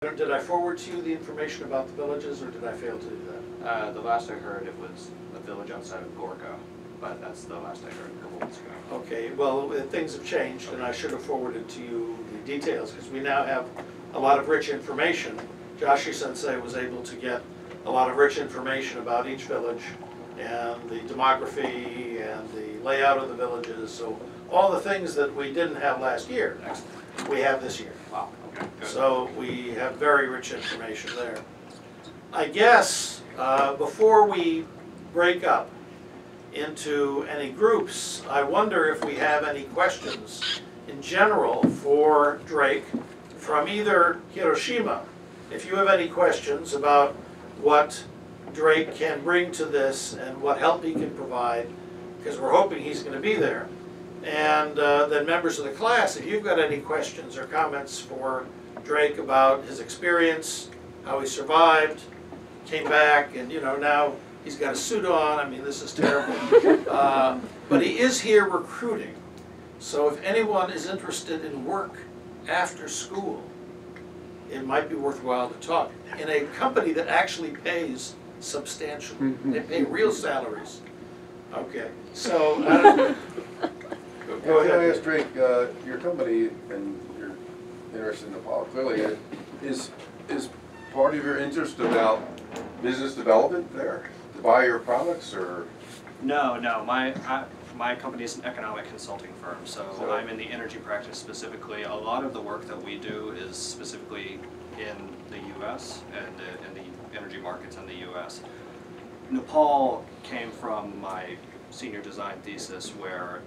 Did I forward to you the information about the villages, or did I fail to do that? The last I heard, it was a village outside of Gorka, but that's the last I heard a couple months ago. Okay, well, things have changed, and I should have forwarded to you the details, because we now have a lot of rich information. Joshi Sensei was able to get a lot of rich information about each village, and the demography, and the layout of the villages, so all the things that we didn't have last year, we have this year. Wow, okay, good. So we have very rich information there. I guess before we break up into any groups, I wonder if we have any questions in general for Drake from either Hiroshima. If you have any questions about what Drake can bring to this and what help he can provide, because we're hoping he's going to be there. And then members of the class, if you've got any questions or comments for Drake about his experience, how he survived, came back, and now he's got a suit on. I mean, this is terrible. But he is here recruiting. So if anyone is interested in work after school, it might be worthwhile to talk. In a company that actually pays substantially. They pay real salaries. Okay, so go ahead. Can I ask Drake, your company, and you're interested in Nepal, clearly, is part of your interest about business development there? To buy your products, or? No, my company is an economic consulting firm, so I'm in the energy practice specifically. A lot of the work that we do is specifically in the U.S. and in the energy markets in the U.S. Nepal came from my senior design thesis, where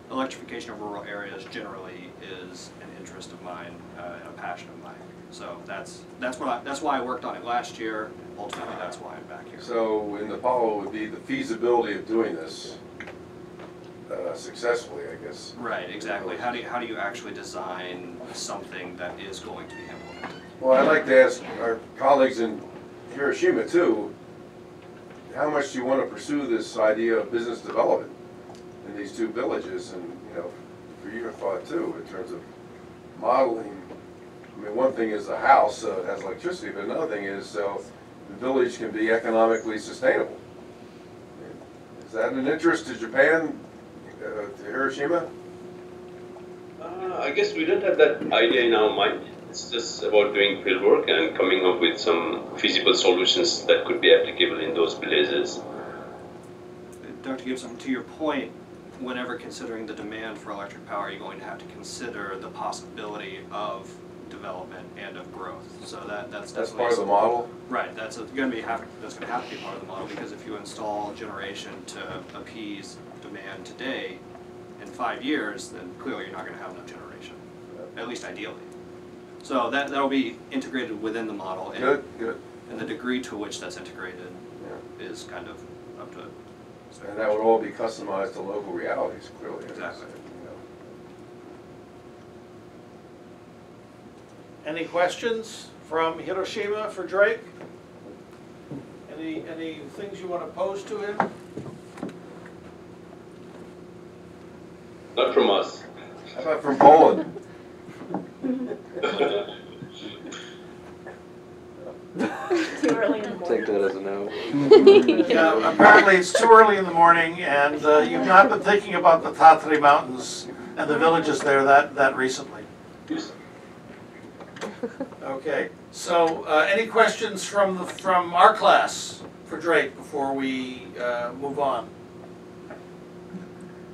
electrification of rural areas generally is an interest of mine and a passion of mine. So that's why I worked on it last year. Ultimately, that's why I'm back here. So in Nepal would be the feasibility of doing this successfully, I guess. Right, exactly. How do you actually design something that is going to be implemented? Well, I'd like to ask our colleagues in Hiroshima too, how much do you want to pursue this idea of business development in these two villages, and for your thought too, in terms of modeling. I mean, one thing is the house, so it has electricity, but another thing is so the village can be economically sustainable. Is that an interest to Japan, to Hiroshima? I guess we don't have that idea in our mind. It's just about doing field work and coming up with some feasible solutions that could be applicable in those villages. Dr. Gibson, to your point, whenever considering the demand for electric power, you're going to have to consider the possibility of development and of growth. So that's part of the model. Right. That's going to have to be part of the model, because if you install generation to appease demand today, in 5 years, then clearly you're not going to have enough generation, at least ideally. So that'll be integrated within the model. And, Good. And the degree to which that's integrated is kind of up to. And that would all be customized to local realities, clearly. Exactly. any questions from Hiroshima for Drake? Any things you want to pose to him? Not from us. How about from Poland? Too early in the morning. Take that as a no. Yeah, apparently it's too early in the morning, and you've not been thinking about the Tatari Mountains and the villages there that recently. Okay, so any questions from our class for Drake before we move on?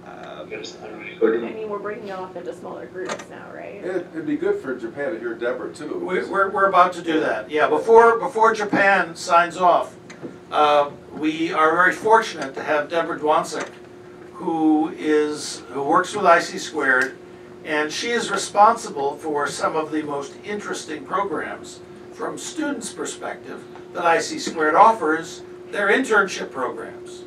I mean, we're breaking off into smaller groups now, right? It'd be good for Japan to hear Deborah too. We're about to do that. Yeah, before Japan signs off, we are very fortunate to have Deborah Dwansik, who works with IC Squared, and she is responsible for some of the most interesting programs from students' perspective that IC Squared offers, their internship programs.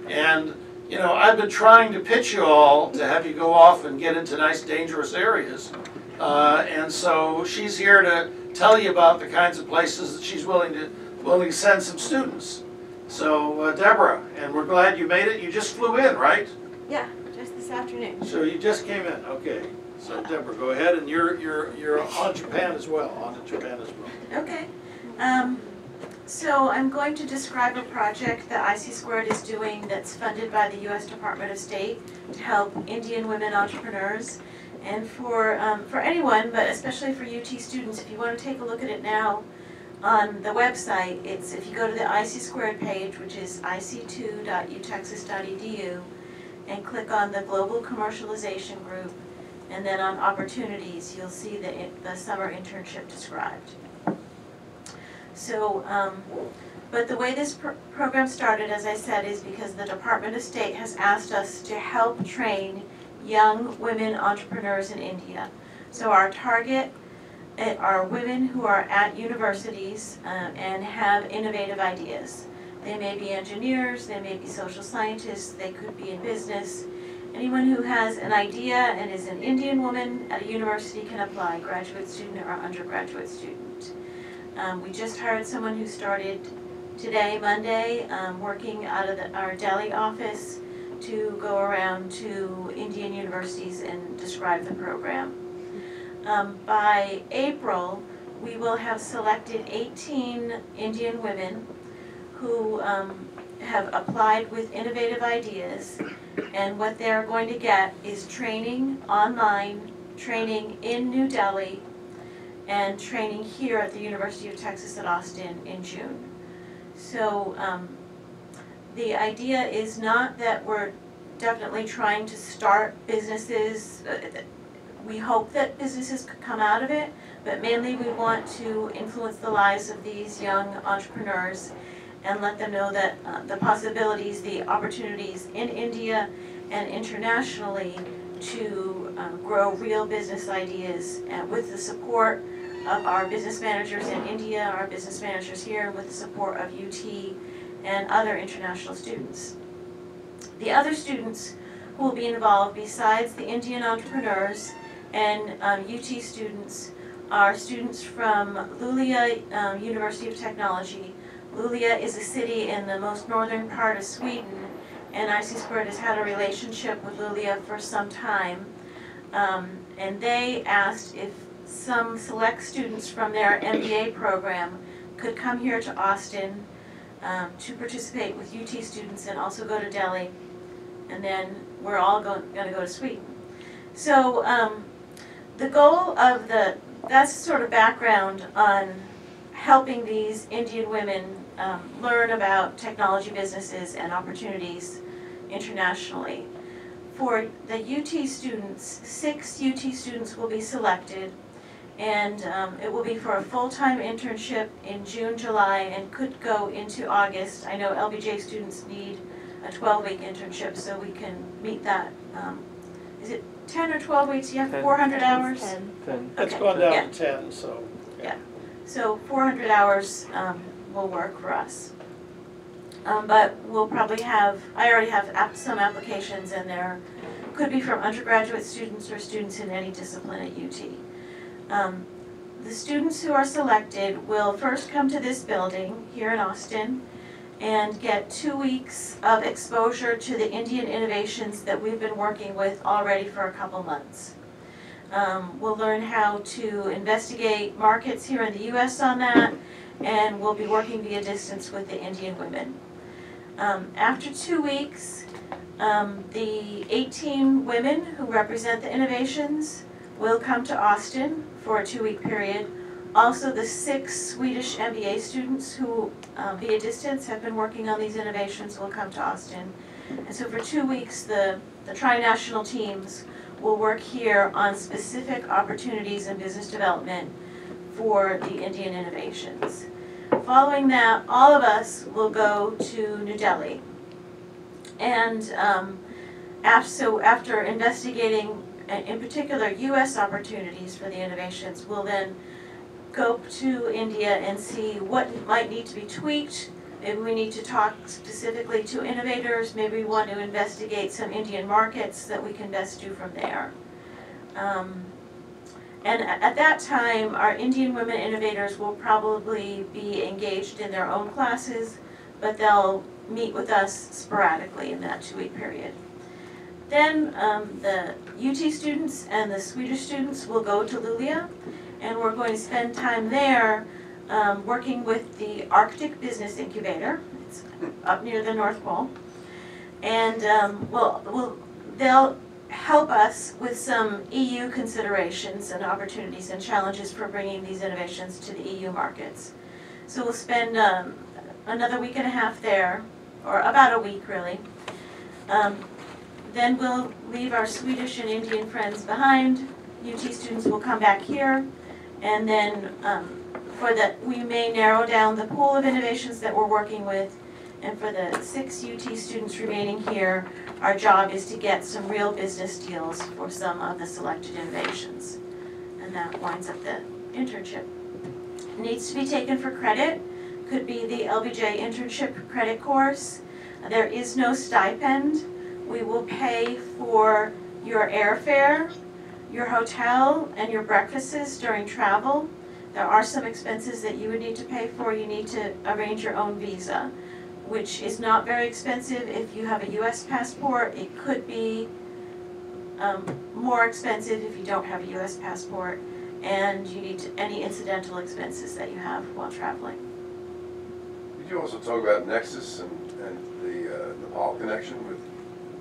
And I've been trying to pitch you all to have you go off and get into nice, dangerous areas. And so she's here to tell you about the kinds of places that she's willing to send some students. So, Deborah, and we're glad you made it. You just flew in, right? Yeah, just this afternoon. So you just came in, okay. So Deborah, go ahead, and you're on Japan as well, on to Japan as well. Okay. So I'm going to describe a project that IC Squared is doing that's funded by the U.S. Department of State to help Indian women entrepreneurs. And for anyone, but especially for UT students, if you want to take a look at it now on the website, it's if you go to the IC Squared page, which is ic2.utexas.edu, and click on the Global Commercialization Group, and then on Opportunities, you'll see the summer internship described. So, but the way this program started, as I said, is because the Department of State has asked us to help train young women entrepreneurs in India. So our target are women who are at universities and have innovative ideas. They may be engineers, they may be social scientists, they could be in business. Anyone who has an idea and is an Indian woman at a university can apply, graduate student or undergraduate student. We just hired someone who started today, Monday, working out of our Delhi office to go around to Indian universities and describe the program. By April, we will have selected 18 Indian women who have applied with innovative ideas, and what they're going to get is training online, training in New Delhi, and training here at the University of Texas at Austin in June. So the idea is not that we're definitely trying to start businesses. We hope that businesses could come out of it, but mainly we want to influence the lives of these young entrepreneurs and let them know that the possibilities, the opportunities in India and internationally to grow real business ideas with the support of our business managers in India, our business managers here, with the support of UT and other international students. The other students who will be involved, besides the Indian entrepreneurs and UT students, are students from Luleå University of Technology. Luleå is a city in the most northern part of Sweden, and IC Squared has had a relationship with Luleå for some time. And they asked if some select students from their MBA program could come here to Austin to participate with UT students and also go to Delhi, and then we're all going to go to Sweden. So the goal of that's sort of background on helping these Indian women learn about technology businesses and opportunities internationally. For the UT students, 6 UT students will be selected, and it will be for a full-time internship in June, July, and could go into August. I know LBJ students need a 12-week internship, so we can meet that. Is it 10 or 12 weeks? You have 400 hours? 10. It's Okay, gone down yeah. to 10, so. Yeah. So 400 hours will work for us. But we'll probably have, I already have some applications, and there could be from undergraduate students or students in any discipline at UT. The students who are selected will first come to this building here in Austin and get 2 weeks of exposure to the Indian innovations that we've been working with already for a couple months. We'll learn how to investigate markets here in the US on that, and we'll be working via distance with the Indian women. After 2 weeks, the 18 women who represent the innovations will come to Austin for a 2-week period. Also, the 6 Swedish MBA students who, via distance, have been working on these innovations will come to Austin. And so for 2 weeks, the tri-national teams will work here on specific opportunities in business development for the Indian innovations. Following that, all of us will go to New Delhi. And after investigating, in particular, US opportunities for the innovations, we'll then go to India and see what might need to be tweaked. Maybe we need to talk specifically to innovators. Maybe we want to investigate some Indian markets that we can best do from there. And at that time, our Indian women innovators will probably be engaged in their own classes, but they'll meet with us sporadically in that 2-week period. Then the UT students and the Swedish students will go to Luleå, and we're going to spend time there working with the Arctic Business Incubator. It's up near the North Pole. And they'll help us with some EU considerations and opportunities and challenges for bringing these innovations to the EU markets. So we'll spend another week and a half there, or about a week really. Then we'll leave our Swedish and Indian friends behind. UT students will come back here, and then we may narrow down the pool of innovations that we're working with. And for the 6 UT students remaining here, our job is to get some real business deals for some of the selected innovations. And that winds up the internship. It needs to be taken for credit. Could be the LBJ internship credit course. There is no stipend. We will pay for your airfare, your hotel, and your breakfasts during travel. There are some expenses that you would need to pay for. You need to arrange your own visa, which is not very expensive if you have a U.S. passport. It could be more expensive if you don't have a U.S. passport, and you need any incidental expenses that you have while traveling. Did you also talk about Nexus and the Nepal connection with,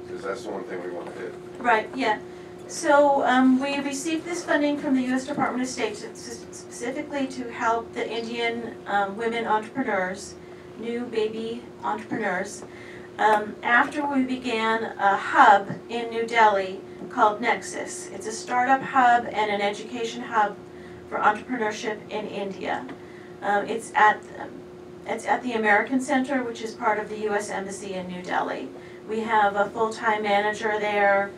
because that's the one thing we want to hit. Right, yeah. So we received this funding from the U.S. Department of State specifically to help the Indian women entrepreneurs, new baby entrepreneurs, after we began a hub in New Delhi called Nexus. It's a startup hub and an education hub for entrepreneurship in India. It's at the American Center, which is part of the U.S. Embassy in New Delhi. We have a full-time manager there,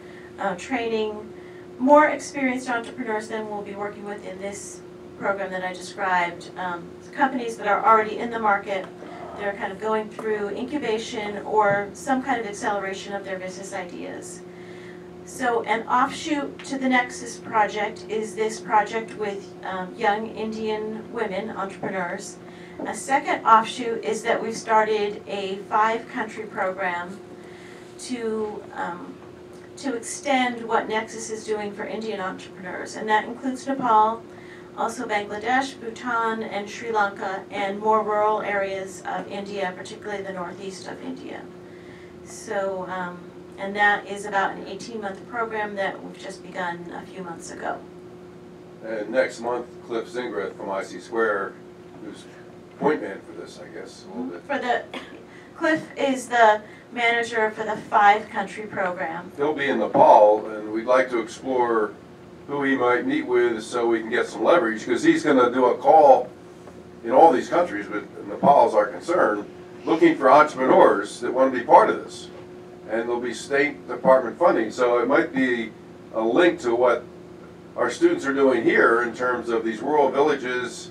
training more experienced entrepreneurs than we'll be working with in this program that I described. Companies that are already in the market, they're kind of going through incubation or some kind of acceleration of their business ideas. So an offshoot to the Nexus project is this project with young Indian women entrepreneurs. A second offshoot is that we've started a 5-country program to extend what Nexus is doing for Indian entrepreneurs, and that includes Nepal, also Bangladesh, Bhutan, and Sri Lanka, and more rural areas of India, particularly the northeast of India. So, and that is about an 18-month program that we've just begun a few months ago. And next month, Cliff Zingrath from IC Square, who's point man for this, I guess, a little bit. Cliff is the manager for the 5-country program. He'll be in Nepal, and we'd like to explore who he might meet with so we can get some leverage, because he's going to do a call in all these countries, but Nepal is our concern, looking for entrepreneurs that want to be part of this. And there'll be State Department funding, so it might be a link to what our students are doing here in terms of these rural villages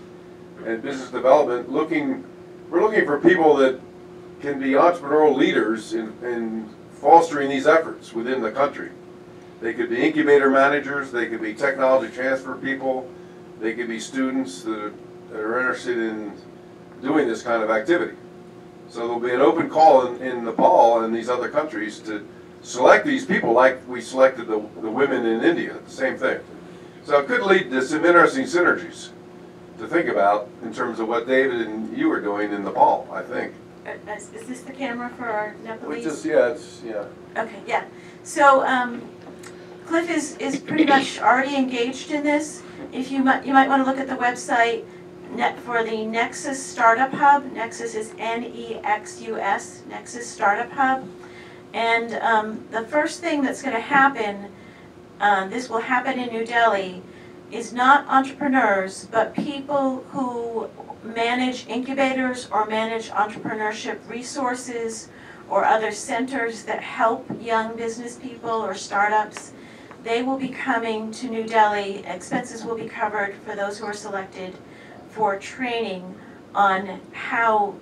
and business development. We're looking for people that can be entrepreneurial leaders in fostering these efforts within the country. They could be incubator managers, they could be technology transfer people, they could be students that are interested in doing this kind of activity. So there'll be an open call in Nepal and these other countries to select these people like we selected the women in India, the same thing. So it could lead to some interesting synergies to think about in terms of what David and you are doing in Nepal, I think. Is this the camera for our Nepalese? Yeah. Okay, yeah. So Cliff is pretty much already engaged in this. If you might want to look at the website for the Nexus Startup Hub. Nexus is N-E-X-U-S, Nexus Startup Hub. And the first thing that's going to happen, this will happen in New Delhi, is not entrepreneurs, but people who manage incubators or manage entrepreneurship resources or other centers that help young business people or startups. They will be coming to New Delhi. Expenses will be covered for those who are selected for training on how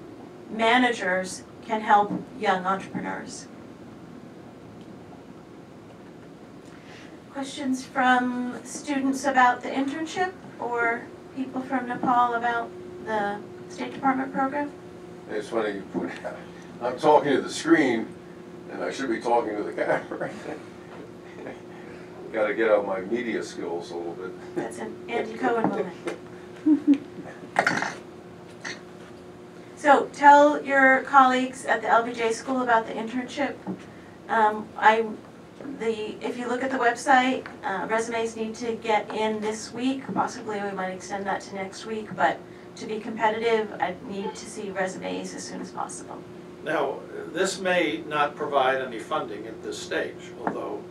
managers can help young entrepreneurs. Questions from students about the internship or people from Nepal about the State Department program? It's funny you point out. I'm talking to the screen, and I should be talking to the camera. gotta get out my media skills a little bit. That's an Andy Cohen moment. So tell your colleagues at the LBJ school about the internship. If you look at the website, resumes need to get in this week. Possibly we might extend that to next week, but to be competitive, I need to see resumes as soon as possible. Now, this may not provide any funding at this stage, although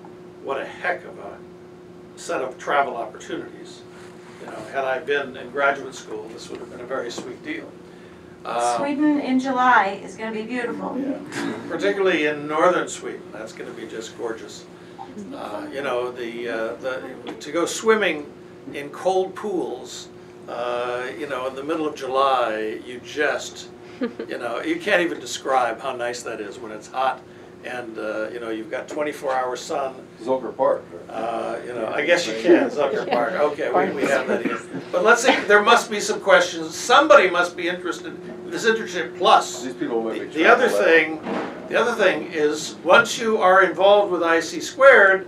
what a heck of a set of travel opportunities. You know, had I been in graduate school, this would have been a very sweet deal. Sweden in July is going to be beautiful. Yeah, particularly in northern Sweden, that's going to be just gorgeous. You know, to go swimming in cold pools, you know, in the middle of July, you just, you know, you can't even describe how nice that is when it's hot and, you know, you've got 24-hour sun. Zucker Park. You know, I guess you can, Zucker Park. Okay, we have that here. But let's say there must be some questions. Somebody must be interested in this internship plus. These people might be The other thing is, once you are involved with IC Squared,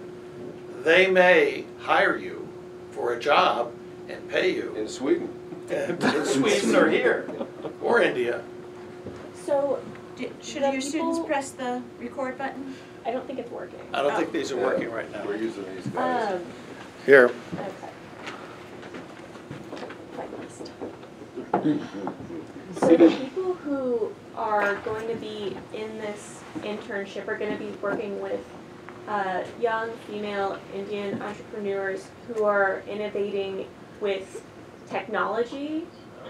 they may hire you for a job and pay you in Sweden. in Sweden or here or India. So, Should The your students people- press the record button? I don't think it's working. I don't think these are working right now. We're using these guys. Here. Okay. My list. So the people who are going to be in this internship are going to be working with young female Indian entrepreneurs who are innovating with technology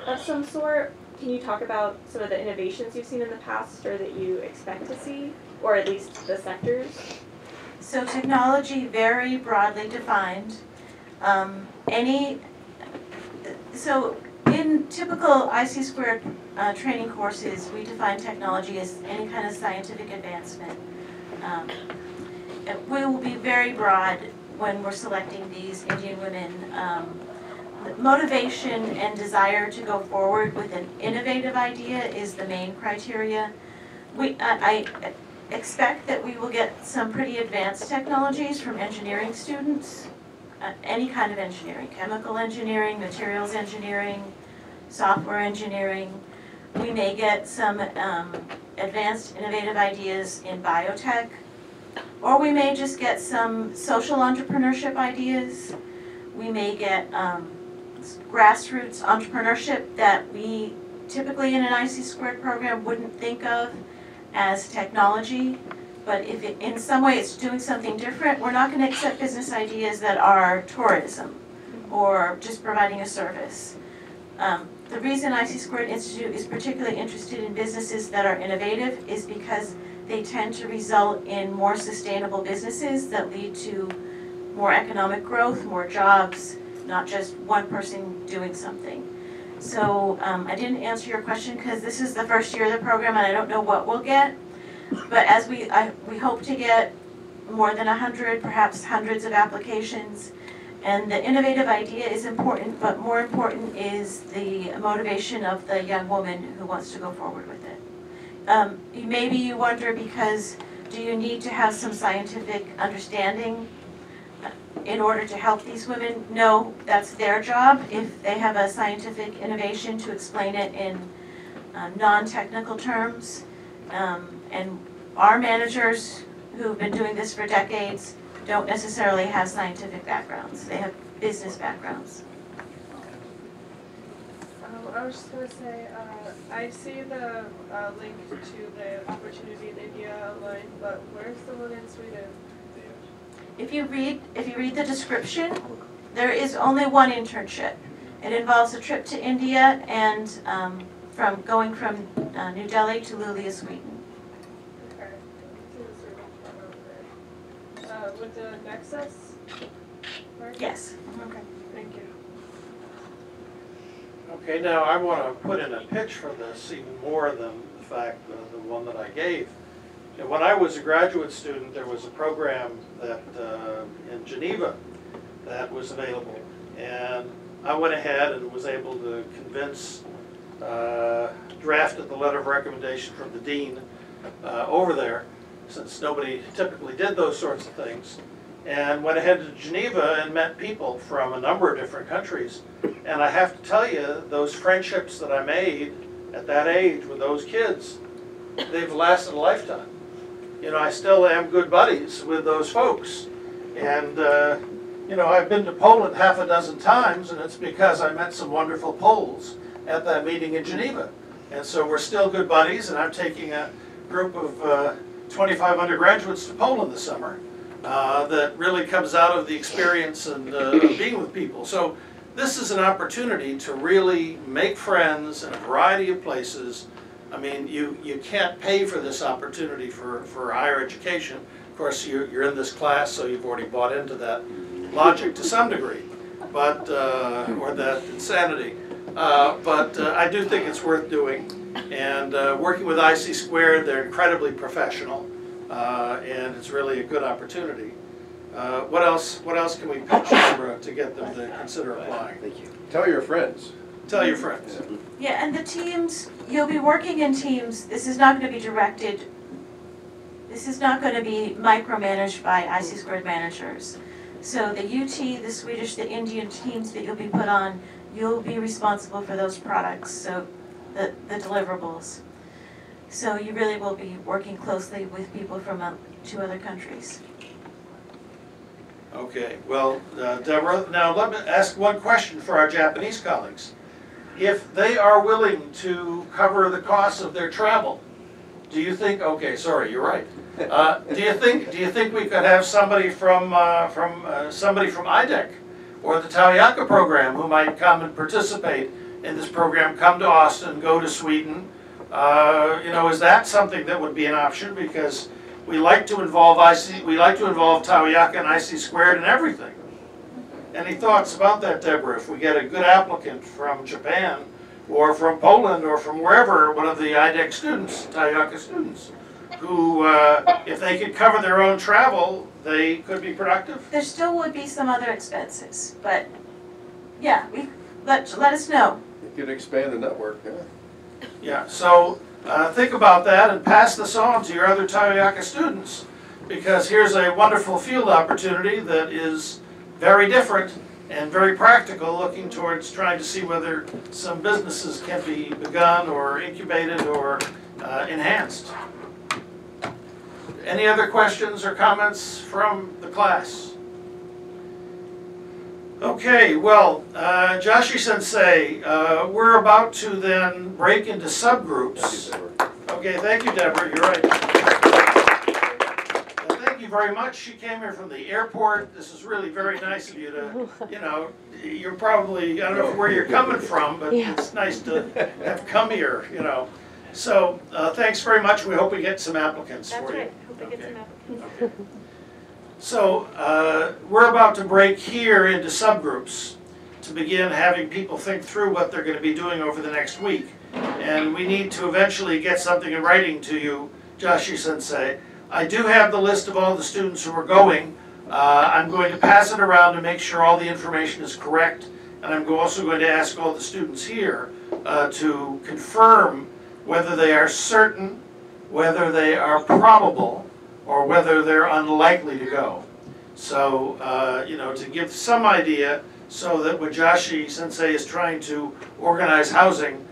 of some sort. Can you talk about some of the innovations you've seen in the past or that you expect to see, or at least the sectors? So technology, very broadly defined. So in typical IC Squared training courses, we define technology as any kind of scientific advancement. We will be very broad when we're selecting these Indian women. Motivation and desire to go forward with an innovative idea is the main criteria. I expect that we will get some pretty advanced technologies from engineering students, any kind of engineering, chemical engineering, materials engineering, software engineering. We may get some advanced innovative ideas in biotech, or we may just get some social entrepreneurship ideas. We may get grassroots entrepreneurship that we typically in an IC Squared program wouldn't think of as technology, but if it, in some way it's doing something different, we're not going to accept business ideas that are tourism or just providing a service. The reason IC Squared Institute is particularly interested in businesses that are innovative is because they tend to result in more sustainable businesses that lead to more economic growth, more jobs, not just one person doing something. So I didn't answer your question because this is the first year of the program and I don't know what we'll get. But as we hope to get more than 100, perhaps hundreds of applications. And the innovative idea is important, but more important is the motivation of the young woman who wants to go forward with it. Maybe you wonder because do you need to have some scientific understanding in order to help these women? No, that's their job. If they have a scientific innovation to explain it in non-technical terms. And our managers who've been doing this for decades don't necessarily have scientific backgrounds. They have business backgrounds. I was just going to say, I see the link to the opportunity in India online, but where's the one in Sweden? If you read the description, there is only one internship. It involves a trip to India and going from New Delhi to Luleå, Sweden. Okay. With the Nexus? Right? Yes. Okay, thank you. Okay, now I want to put in a pitch for this even more than the fact the one that I gave. You know, when I was a graduate student, there was a program that in Geneva that was available, and I went ahead and was able to convince, drafted the letter of recommendation from the dean over there, since nobody typically did those sorts of things. and went ahead to Geneva and met people from a number of different countries. And I have to tell you, those friendships that I made at that age with those kids, they've lasted a lifetime. You know, I still am good buddies with those folks. And, you know, I've been to Poland half a dozen times, and it's because I met some wonderful Poles at that meeting in Geneva. And so we're still good buddies, and I'm taking a group of 25 undergraduates to Poland this summer that really comes out of the experience and being with people. So this is an opportunity to really make friends in a variety of places. I mean, you can't pay for this opportunity for higher education. Of course, you're in this class, so you've already bought into that logic to some degree, but or that insanity. But I do think it's worth doing. And working with IC Squared, they're incredibly professional, and it's really a good opportunity. What else can we pitch to get them to consider applying? Thank you. Tell your friends. Tell your friends. Yeah, and the teams, you'll be working in teams. This is not going to be directed, this is not going to be micromanaged by IC Squared managers. So the UT, the Swedish, the Indian teams that you'll be put on, you'll be responsible for those products, so the deliverables. So you really will be working closely with people from 2 other countries. Okay, well, Deborah, now let me ask one question for our Japanese colleagues. If they are willing to cover the costs of their travel, do you think? Okay, sorry, you're right. Do you think we could have somebody from IDEC or the Tauyaka program who might come and participate in this program, come to Austin, go to Sweden? You know, is that something that would be an option? Because we like to involve Tauyaka and IC Squared in everything. Any thoughts about that, Deborah? If we get a good applicant from Japan or from Poland or from wherever, one of the IDEC students, Tauyaka students, who, if they could cover their own travel, they could be productive? There still would be some other expenses, but yeah, let us know. You could expand the network, yeah. Yeah, so think about that and pass this on to your other Tauyaka students, because here's a wonderful field opportunity that is very different and very practical, looking towards trying to see whether some businesses can be begun or incubated or enhanced. Any other questions or comments from the class? Okay, well, Joshi Sensei, we're about to then break into subgroups. Okay, thank you, Deborah, you're right. Thank you very much. She came here from the airport. This is really very nice of you to, you know, you're probably, I don't know where you're coming from, but it's nice to have come here, you know. So, thanks very much. We hope we get some applicants for you. That's right, hope we get some applicants. Okay. So, we're about to break here into subgroups to begin having people think through what they're going to be doing over the next week. And we need to eventually get something in writing to you, Joshi Sensei. I do have the list of all the students who are going. I'm going to pass it around to make sure all the information is correct. And I'm also going to ask all the students here to confirm whether they are certain, whether they are probable, or whether they're unlikely to go. So, you know, to give some idea so that when Joshi Sensei is trying to organize housing,